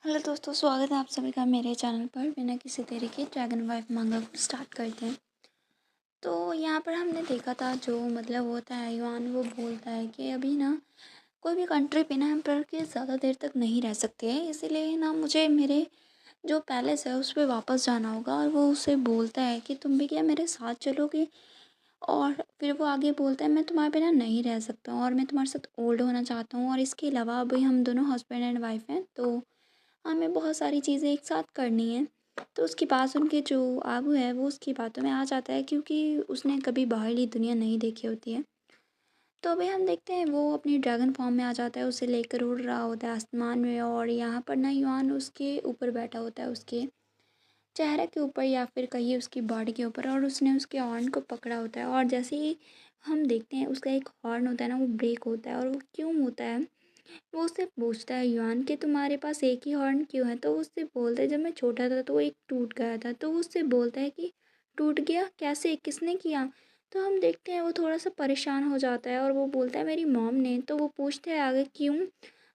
Hello दोस्तों, स्वागत है आप सभी का मेरे चैनल पर। बिना किसी देरी के ड्रैगन वाइफ मांगा स्टार्ट करते हैं। तो यहाँ पर हमने देखा था जो मतलब होता है युआन, वो बोलता है कि अभी ना कोई भी कंट्री पे ना हम पर के ज़्यादा देर तक नहीं रह सकते हैं, इसीलिए ना मुझे मेरे जो पैलेस है उस पर वापस जाना होगा। और वो उसे बोलता है कि तुम भी क्या मेरे साथ चलोगे। और फिर वो आगे बोलता है मैं तुम्हारे बिना नहीं रह सकता हूँ और मैं तुम्हारे साथ ओल्ड होना चाहता हूँ, और इसके अलावा अभी हम दोनों हस्बैंड एंड वाइफ हैं, तो हमें बहुत सारी चीज़ें एक साथ करनी है। तो उसकी बात सुन के जो आगू है वो उसकी बातों में आ जाता है, क्योंकि उसने कभी बाहरली दुनिया नहीं देखी होती है। तो अभी हम देखते हैं वो अपनी ड्रैगन फॉर्म में आ जाता है, उसे लेकर उड़ रहा होता है आसमान में, और यहाँ पर ना युआन उसके ऊपर बैठा होता है, उसके चेहरे के ऊपर या फिर कहिए उसकी बॉडी के ऊपर, और उसने उसके हॉर्न को पकड़ा होता है। और जैसे ही हम देखते हैं उसका एक हॉर्न होता है ना, वो ब्रेक होता है। और वो क्यों होता है, वो उससे पूछता है युआन कि तुम्हारे पास एक ही हॉर्न क्यों है। तो वो उससे बोलता है जब मैं छोटा था तो वो एक टूट गया था। तो वो उससे बोलता है कि टूट गया कैसे, किसने किया। तो हम देखते हैं वो थोड़ा सा परेशान हो जाता है और वो बोलता है मेरी मॉम ने। तो वो पूछते हैं आगे क्यों।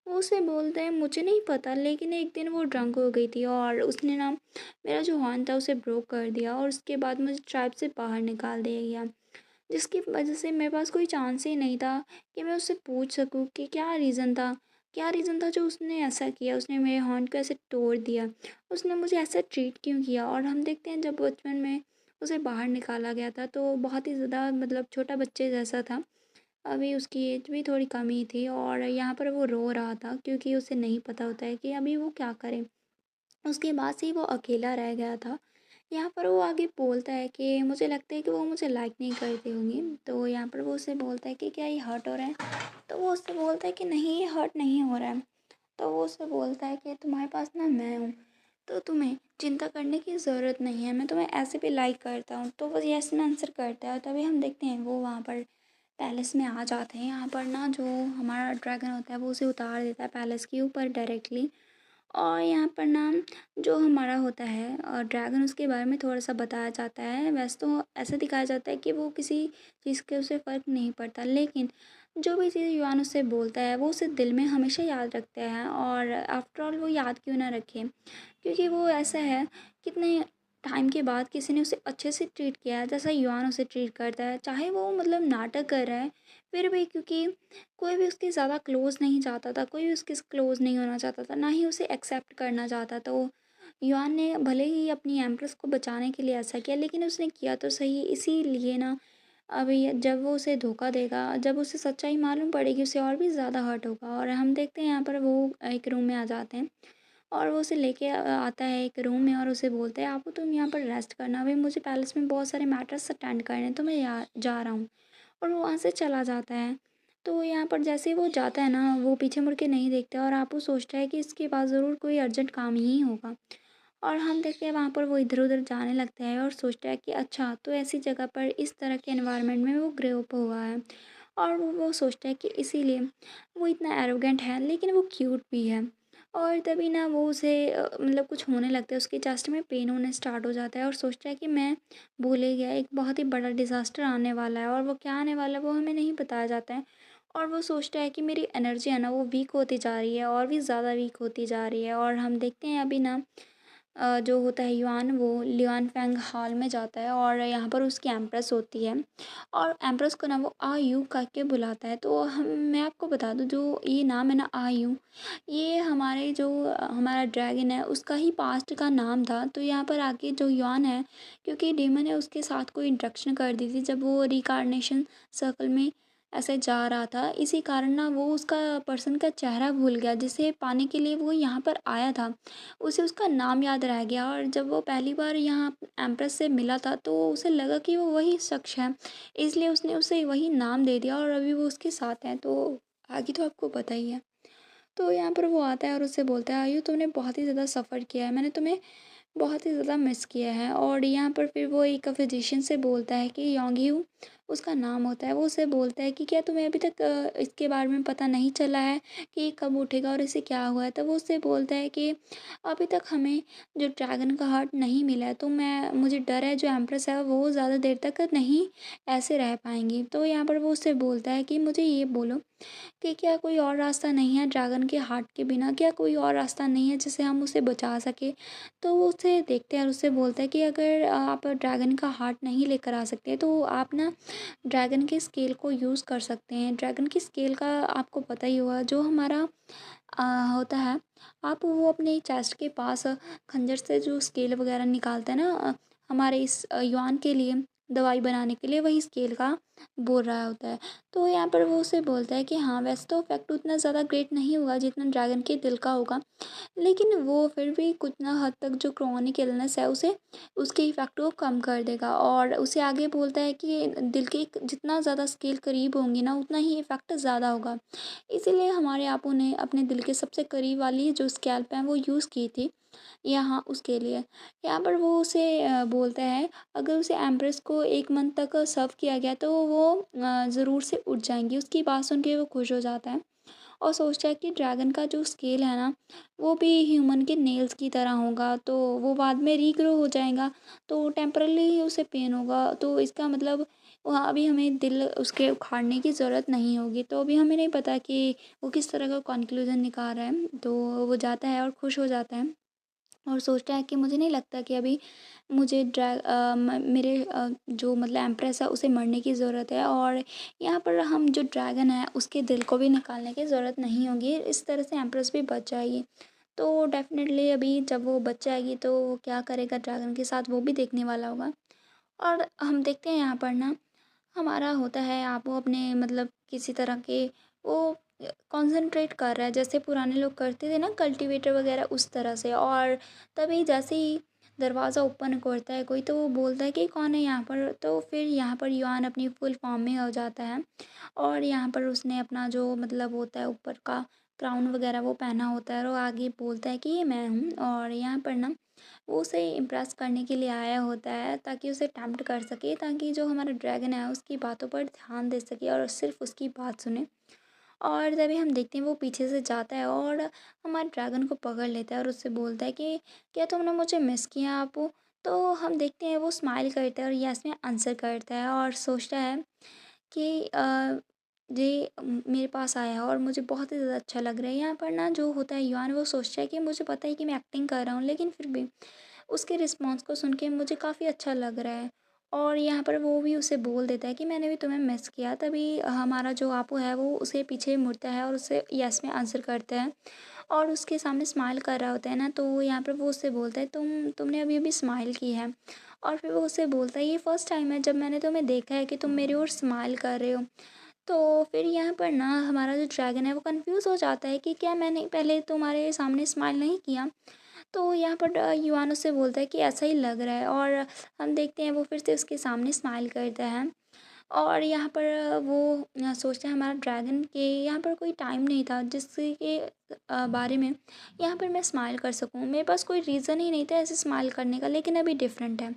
वो उसे बोलता है मुझे नहीं पता, लेकिन एक दिन वो ड्रंक हो गई थी और उसने ना मेरा जो हॉर्न था उसे ब्रोक कर दिया, और उसके बाद मुझे ट्राइब से बाहर निकाल दिया गया, जिसकी वजह से मेरे पास कोई चांस ही नहीं था कि मैं उससे पूछ सकूं कि क्या रीज़न था जो उसने ऐसा किया, उसने मेरे हॉर्न को ऐसे तोड़ दिया, उसने मुझे ऐसा ट्रीट क्यों किया। और हम देखते हैं जब बचपन में उसे बाहर निकाला गया था तो बहुत ही ज़्यादा मतलब छोटा बच्चे जैसा था, अभी उसकी एज भी थोड़ी कम ही थी, और यहाँ पर वो रो रहा था क्योंकि उसे नहीं पता होता है कि अभी वो क्या करे। उसके बाद से ही वो अकेला रह गया था। यहाँ पर वो आगे बोलता है कि मुझे लगता है कि वो मुझे लाइक नहीं करती होंगी। तो यहाँ पर वो उससे बोलता है कि क्या ये हर्ट हो रहा है। तो वो उससे बोलता है कि नहीं, ये हर्ट नहीं हो रहा है। तो वो उससे बोलता है कि तुम्हारे पास ना मैं हूँ, तो तुम्हें चिंता करने की ज़रूरत नहीं है, मैं तुम्हें ऐसे भी लाइक करता हूँ। तो वो यस में आंसर करता है। तभी हम देखते हैं वो वहाँ पर पैलेस में आ जाते हैं। यहाँ पर ना जो हमारा ड्रैगन होता है वो उसे उतार देता है पैलेस के ऊपर डायरेक्टली। और यहाँ पर ना जो हमारा होता है ड्रैगन, उसके बारे में थोड़ा-सा बताया जाता है। वैसे तो ऐसा दिखाया जाता है कि वो किसी चीज़ के उसे फ़र्क नहीं पड़ता, लेकिन जो भी चीज़ युआन उससे बोलता है वो उसे दिल में हमेशा याद रखते हैं। और आफ्टर ऑल वो याद क्यों ना रखे, क्योंकि वो ऐसा है, कितने टाइम के बाद किसी ने उसे अच्छे से ट्रीट किया है जैसा युआन उसे ट्रीट करता है। चाहे वो मतलब नाटक कर रहा है, फिर भी, क्योंकि कोई भी उसके ज़्यादा क्लोज़ नहीं चाहता था, कोई भी उसके क्लोज़ नहीं होना चाहता था, ना ही उसे एक्सेप्ट करना चाहता। तो युआन ने भले ही अपनी एम्प्रेस को बचाने के लिए ऐसा किया, लेकिन उसने किया तो सही। इसीलिए ना अभी जब वो उसे धोखा देगा, जब उसे सच्चाई मालूम पड़ेगी, उसे और भी ज़्यादा हर्ट होगा। और हम देखते हैं यहाँ पर वो एक रूम में आ जाते हैं, और वो उसे लेके आता है एक रूम में, और उसे बोलता है आपको तुम यहाँ पर रेस्ट करना, अभी मुझे पैलेस में बहुत सारे मैटर्स अटेंड करने हैं, तो मैं जा रहा हूँ। और वो वहाँ से चला जाता है। तो यहाँ पर जैसे ही वो जाता है ना, वो पीछे मुड़ के नहीं देखता, और आपको सोचता है कि इसके पास ज़रूर कोई अर्जेंट काम ही होगा। और हम देखते हैं वहाँ पर वो इधर-उधर जाने लगता है और सोचता है कि अच्छा, तो ऐसी जगह पर इस तरह के एनवायरनमेंट में वो ग्रो अप हुआ है। और वो सोचता है कि इसीलिए वो इतना एरोगेंट है, लेकिन वो क्यूट भी है। और तभी ना वो उसे मतलब कुछ होने लगता है, उसके चेस्ट में पेन होने स्टार्ट हो जाता है, और सोचता है कि मैं भूल ही गया, एक बहुत ही बड़ा डिज़ास्टर आने वाला है, और वो क्या आने वाला है वो हमें नहीं बताया जाता है। और वो सोचता है कि मेरी एनर्जी है ना वो वीक होती जा रही है, और भी ज़्यादा वीक होती जा रही है। और हम देखते हैं अभी ना जो होता है युआन, वो लियान फेंग हॉल में जाता है, और यहाँ पर उसकी एम्प्रेस होती है, और एम्प्रेस को ना वो आ यू करके बुलाता है। तो हम मैं आपको बता दूँ, जो ये नाम है ना आ यू, ये हमारे जो हमारा ड्रैगन है उसका ही पास्ट का नाम था। तो यहाँ पर आके जो युआन है, क्योंकि डेमन ने उसके साथ कोई इंट्रैक्शन कर दी थी जब वो रिकार्नेशन सर्कल में ऐसे जा रहा था, इसी कारण ना वो उसका पर्सन का चेहरा भूल गया जिसे पाने के लिए वो यहाँ पर आया था। उसे उसका नाम याद रह गया, और जब वो पहली बार यहाँ एम्प्रेस से मिला था तो उसे लगा कि वो वही शख्स है, इसलिए उसने उसे वही नाम दे दिया, और अभी वो उसके साथ है। तो आगे तो आपको पता ही है। तो यहाँ पर वो आता है और उससे बोलता है आयु, तुमने बहुत ही ज़्यादा सफ़र किया है, मैंने तुम्हें बहुत ही ज़्यादा मिस किया है। और यहाँ पर फिर वो एक फिजिशियन से बोलता है कि योंग यू, उसका नाम होता है, वो उसे बोलता है कि क्या तुम्हें अभी तक इसके बारे में पता नहीं चला है कि ये कब उठेगा और इसे क्या हुआ है? तब वो उससे बोलता है कि अभी तक हमें जो ड्रैगन का हार्ट नहीं मिला है, तो मैं मुझे डर है जो एम्प्रेस है वो ज़्यादा देर तक नहीं ऐसे रह पाएँगी। तो यहाँ पर वो उससे बोलता है कि मुझे ये बोलो कि क्या कोई और रास्ता नहीं है ड्रैगन के हार्ट के बिना? क्या कोई और रास्ता नहीं है जिससे हम उसे बचा सकें? तो वो उसे देखते हैं और उससे बोलता है कि अगर आप ड्रैगन का हार्ट नहीं लेकर आ सकते तो आप ना ड्रैगन के स्केल को यूज़ कर सकते हैं। ड्रैगन की स्केल का आपको पता ही होगा, जो हमारा अ, होता है, आप वो अपने चेस्ट के पास खंजर से जो स्केल वगैरह निकालते हैं ना, हमारे इस युआन के लिए दवाई बनाने के लिए, वही स्केल का बोल रहा होता है। तो यहाँ पर वो उसे बोलता है कि हाँ, वैसे तो इफ़ेक्ट उतना ज़्यादा ग्रेट नहीं होगा जितना ड्रैगन के दिल का होगा, लेकिन वो फिर भी कुछ ना हद तक जो क्रोनिक इलनेस है उसे उसके इफ़ेक्ट को कम कर देगा। और उसे आगे बोलता है कि दिल के जितना ज़्यादा स्केल करीब होंगी ना, उतना ही इफ़ेक्ट ज़्यादा होगा। इसीलिए हमारे आपों ने अपने दिल के सबसे करीब वाली जो स्कैल्प है वो यूज़ की थी यहाँ उसके लिए। यहाँ पर वो उसे बोलता है, अगर उसे एम्प्रेस को 1 मंथ तक सर्व किया गया तो वो ज़रूर से उठ जाएँगी। उसकी बात सुन के वो खुश हो जाता है और सोचता है कि ड्रैगन का जो स्केल है ना, वो भी ह्यूमन के नेल्स की तरह होगा, तो वो बाद में रीग्रो हो जाएगा, तो टेम्परली ही उसे पेन होगा। तो इसका मतलब वहाँ अभी हमें दिल उसके उखाड़ने की ज़रूरत नहीं होगी। तो अभी हमें नहीं पता कि वो किस तरह का कॉन्क्लूज़न निकाल रहा है। तो वो जाता है और खुश हो जाता है और सोचता है कि मुझे नहीं लगता कि अभी मुझे मेरे जो मतलब एम्प्रेस है उसे मरने की ज़रूरत है, और यहाँ पर हम जो ड्रैगन है उसके दिल को भी निकालने की ज़रूरत नहीं होगी। इस तरह से एम्प्रेस भी बच जाएगी। तो डेफ़िनेटली अभी जब वो बच जाएगी तो वो क्या करेगा ड्रैगन के साथ, वो भी देखने वाला होगा। और हम देखते हैं यहाँ पर ना, हमारा होता है आप वो अपने मतलब किसी तरह के वो कंसंट्रेट कर रहा है, जैसे पुराने लोग करते थे ना कल्टीवेटर वगैरह, उस तरह से। और तभी जैसे ही दरवाज़ा ओपन करता है कोई, तो वो बोलता है कि कौन है यहाँ पर? तो फिर यहाँ पर युआन अपनी फुल फॉर्म में हो जाता है और यहाँ पर उसने अपना जो मतलब होता है ऊपर का क्राउन वगैरह वो पहना होता है और वो आगे बोलता है कि ये मैं हूँ। और यहाँ पर ना वो उसे इम्प्रेस करने के लिए आया होता है ताकि उसे टेम्प्ट कर सके, ताकि जो हमारा ड्रैगन है उसकी बातों पर ध्यान दे सके और सिर्फ उसकी बात सुने। और तभी हम देखते हैं वो पीछे से जाता है और हमारे ड्रैगन को पकड़ लेता है और उससे बोलता है कि क्या तुमने मुझे मिस किया आपू? तो हम देखते हैं वो स्माइल करता है और यस में आंसर करता है और सोचता है कि ये मेरे पास आया है और मुझे बहुत ही ज़्यादा अच्छा लग रहा है। यहाँ पर ना जो होता है युआन, वो सोचता है कि मुझे पता है कि मैं एक्टिंग कर रहा हूँ, लेकिन फिर भी उसके रिस्पॉन्स को सुन के मुझे काफ़ी अच्छा लग रहा है। और यहाँ पर वो भी उसे बोल देता है कि मैंने भी तुम्हें मिस किया। तभी हमारा जो आपू है वो उसे पीछे मुड़ता है और उसे यस में आंसर करता है और उसके सामने स्माइल कर रहा होता है ना, तो यहाँ पर वो उससे बोलता है तुमने अभी-अभी स्माइल की है। और फिर वो उससे बोलता है ये फर्स्ट टाइम है जब मैंने तुम्हें देखा है कि तुम मेरी ओर स्माइल कर रहे हो। तो फिर यहाँ पर ना हमारा जो ड्रैगन है वो कन्फ्यूज़ हो जाता है कि क्या मैंने पहले तुम्हारे सामने स्माइल नहीं किया? तो यहाँ पर युआन उससे बोलता है कि ऐसा ही लग रहा है और हम देखते हैं वो फिर से उसके सामने स्माइल करता है। और यहाँ पर वो सोचते हैं हमारा ड्रैगन के यहाँ पर कोई टाइम नहीं था जिसके बारे में यहाँ पर मैं स्माइल कर सकूँ। मेरे पास कोई रीज़न ही नहीं था ऐसे स्माइल करने का, लेकिन अभी डिफरेंट है।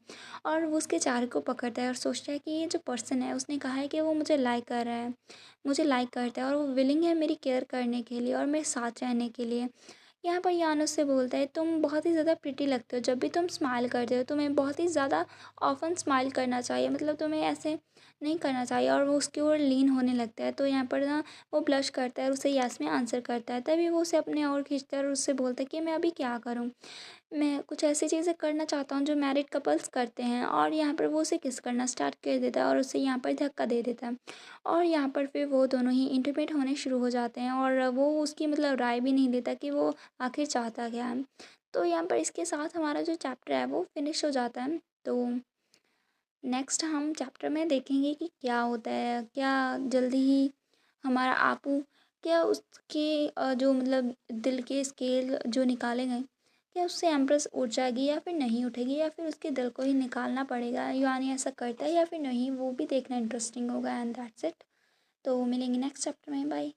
और वो उसके चेहरे को पकड़ता है और सोचता है कि ये जो पर्सन है उसने कहा है कि वो मुझे लाइक कर रहा है, मुझे लाइक करता है और वो विलिंग है मेरी केयर करने के लिए और मेरे साथ रहने के लिए। यहाँ पर यान उससे बोलता है तुम बहुत ही ज़्यादा प्रिटी लगते हो जब भी तुम स्माइल करते हो, तुम्हें बहुत ही ज़्यादा ऑफन स्माइल करना चाहिए, मतलब तुम्हें ऐसे नहीं करना चाहिए। और वो उसकी ओर लीन होने लगता है, तो यहाँ पर ना वो ब्लश करता है और उसे यस में आंसर करता है। तभी वो उसे अपने ओर खींचता है और उससे बोलता है कि मैं अभी क्या करूँ, मैं कुछ ऐसी चीज़ें करना चाहता हूँ जो मैरिड कपल्स करते हैं। और यहाँ पर वो उसे किस करना स्टार्ट कर देता है और उसे यहाँ पर धक्का दे देता है और यहाँ पर फिर वो दोनों ही इंटीमेट होने शुरू हो जाते हैं और वो उसकी मतलब राय भी नहीं लेता कि वो आखिर चाहता क्या है। तो यहाँ पर इसके साथ हमारा जो चैप्टर है वो फिनिश हो जाता है। तो नेक्स्ट हम चैप्टर में देखेंगे कि क्या होता है, क्या जल्दी ही हमारा आपू क्या उसके जो मतलब दिल के स्केल जो निकाले गए, क्या उससे एम्प्रेस उठ जाएगी या फिर नहीं उठेगी, या फिर उसके दिल को ही निकालना पड़ेगा, यानी ऐसा करता है या फिर नहीं, वो भी देखना इंटरेस्टिंग होगा। And that's it. तो मिलेंगे नेक्स्ट चैप्टर में। बाय।